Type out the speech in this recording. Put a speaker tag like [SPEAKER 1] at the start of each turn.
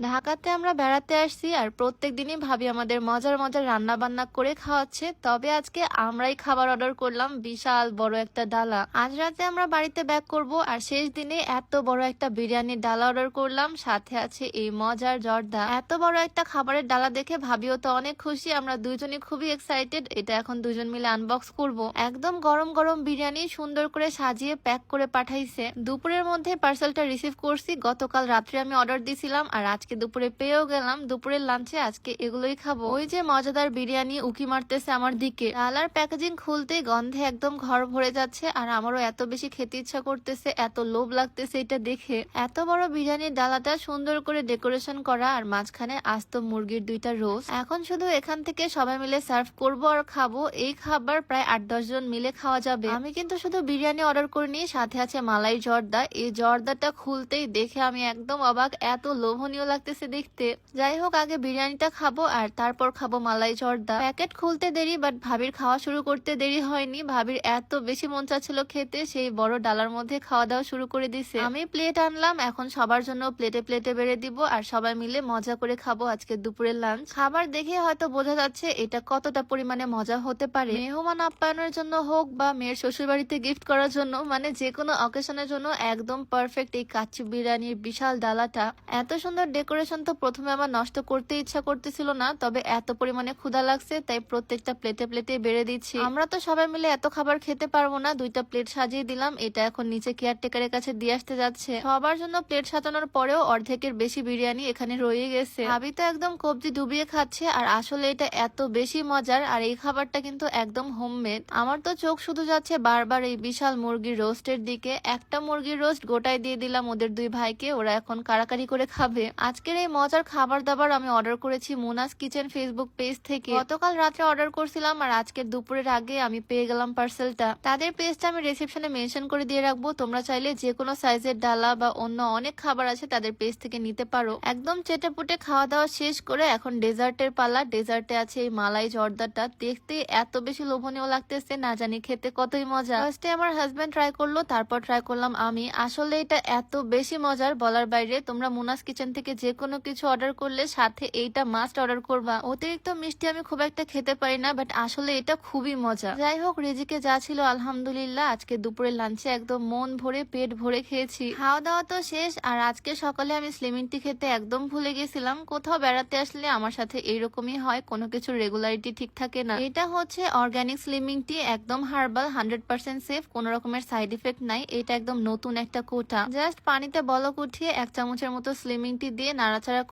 [SPEAKER 1] ঢাকাতে আমরা বেড়াতে আসছি আর প্রত্যেক দিনই ভাবি আমাদের মজার মজার রান্না বান্না করে খাওয়াচ্ছে, তবে আজকে আমরাই খাবার অর্ডার করলাম বিশাল বড় একটা ডালা। আজ রাতে আমরা বাড়িতে ব্যাক করব আর শেষ দিনে এত বড় একটা বিরিয়ানির ডালা অর্ডার করলাম, সাথে আছে এই মজার জর্দা। এত বড় একটা খাবারের ডালা দেখে ভাবিও তো অনেক খুশি, আমরা দুইজনই খুবই এক্সাইটেড। এটা এখন দুজন মিলে আনবক্স করব। একদম গরম গরম বিরিয়ানি সুন্দর করে সাজিয়ে প্যাক করে পাঠাইছে। দুপুরের মধ্যে পার্সেলটা রিসিভ করছি, গতকাল রাত্রে আমি অর্ডার দিয়েছিলাম আর আজকে দুপুরে পেয়েও গেলাম। দুপুরের লাঞ্চে আজকে এগুলোই খাবো। ওই যে মজাদার বিরিয়ানি উকি মারতেছে আমার দিকে। ডালার প্যাকেজিং খুলতেই গন্ধে একদম ঘর ভরে যাচ্ছে আর আমারও এত বেশি খেতে ইচ্ছা করতেছে, এত লোভ লাগতেছে এটা দেখে। এত বড় বিরিয়ানির ডালাটা সুন্দর করে ডেকোরেশন করা আর মাঝখানে আস্ত মুরগির দুইটা রোস্ট। এখন শুধু এখান থেকে সবাই মিলে সার্ভ করবো আর খাবো। এই খাবার প্রায় 8-10 জন মিলে খাওয়া যাবে। আমি কিন্তু শুধু বিরিয়ানি অর্ডার করিনি, সাথে আছে মালাই জর্দা। এই জর্দাটা খুলতেই দেখে আমি একদম অবাক, এত লোভনীয় লাগতেছে দেখতে। যাই হোক, আগে বিরিয়ানিটা খাবো আর তারপর খাবো মালাই জর্দা। প্যাকেট খুলতে দেরি, বাট ভাবির খাওয়া শুরু করতে দেরি হয়নি। ভাবির এত বেশি মন চাচ্ছিল খেতে, সেই বড় ডালার মধ্যে খাওয়া দাওয়া শুরু করে দিছে। আমি প্লেট আনলাম, এখন সবার জন্য প্লেটে প্লেটে বেড়ে দিব আর সবাই মিলে মজা করে খাবো আজকে দুপুরের লাঞ্চ। খাবার দেখে হয়তো বোঝা যাচ্ছে এটা কতটা পরিমাণে মজা হতে পারে। মেহমান আপ্যায়নের জন্য হোক বা মেয়ের শ্বশুর বাড়িতে গিফট করার জন্য, মানে যে কোনো অকেশনের জন্য একদম পারফেক্ট এই কাচ্চি বিরিয়ানির বিশাল ডালাটা। এত সুন্দর ডেকোরেশন তো প্রথমে আমার নষ্ট করতে ইচ্ছা করতেছিল না, তবে এত পরিমাণে ক্ষুধা লাগছে তাই প্রত্যেকটা প্লেটে প্লেটে বেড়ে দিচ্ছি। আমরা তো সবাই মিলে এত খাবার খেতে পারবো না, দুইটা প্লেট সাজিয়ে দিলাম। এটা এখন নিচে কেয়ারটেকারের কাছে দিয়ে আসতে যাচ্ছে। সবার জন্য প্লেট সাজানোর পরেও অর্ধেকের বেশি বিরিয়ানি এখানে রয়ে গেছে। ভাবি তো একদম কবজি ডুবিয়ে খাচ্ছে আর আসলে এটা এত বেশি মজার। আর এই খাবারটা কিন্তু একদম হোমমেড। আমার তো চোখ শুধু যাচ্ছে বারবার এই বিশাল মুরগির রোস্টের দিকে। একটা মুরগির রোস্ট গোটায় দিয়ে দিলাম ওদের দুই ভাইকে, ওরা এখন কারাকারি করে খাবে। আজকের এই মজার খাবার দাবার আমি অর্ডার করেছি মুনাস কিচেন ফেসবুক পেজ থেকে। গতকাল রাত্রে অর্ডার করছিলাম আর আজকের দুপুরের আগে আমি পেয়ে গেলাম পার্সেলটা। তাদের পেজটা আমি রিসেপশনে মেনশন করে দিয়ে রাখবো, তোমরা চাইলে যে কোনো সাইজের ডালা বা অন্য অনেক খাবার আছে তাদের পেজ থেকে নিতে পারো। একদম চেটেপুটে খাওয়া দাওয়া শেষ করে এখন ডেজার্টের পালা। ডেজার্টে আছে এই মালাই জর্দাটা, দেখতে এত বেশি লোভনীয় লাগতেছে, না জানি খেতে কতই মজা। ফার্স্টে আমার হাজবেন্ড ট্রাই করলো, তারপর ট্রাই করলাম আমি। আসলে এটা এত বেশি মজার বলার বাইরে। তোমরা মুনাস কিচেন থেকে যে কোনো কিছু অর্ডার করলে সাথে এইটা মাস্ট অর্ডার করবা। অতিরিক্ত মিষ্টি আমি খুব একটা খেতে পারি না, বাট আসলে এটা খুবই মজা। যাই হোক, রিজিকে যা ছিল আলহামদুলিল্লাহ আজকে দুপুরের লাঞ্চে একদম মন ভরে পেট ভরে খেয়েছি। খাওয়া দাওয়া তো শেষ আর আজকে সকালে আমি স্লিমিং টি খেতে একদম ভুলে গেছিলাম। কোথাও বেড়াতে আসলে আমার সাথে এইরকমই হয়, কোনো কিছুর রেগুলারিটি ঠিক থাকে না। এটা হচ্ছে অর্গানিক স্লিমিং টি, একদম হার্বাল, 100% সেফ, কোনো রকমের সাইড ইফেক্ট নাই। এটা একদম নতুন একটা কোটা। জাস্ট পানিতে বলক উঠিয়ে 1 চামচের মতো স্লিমিং টি দিয়ে নাড়াচাড়া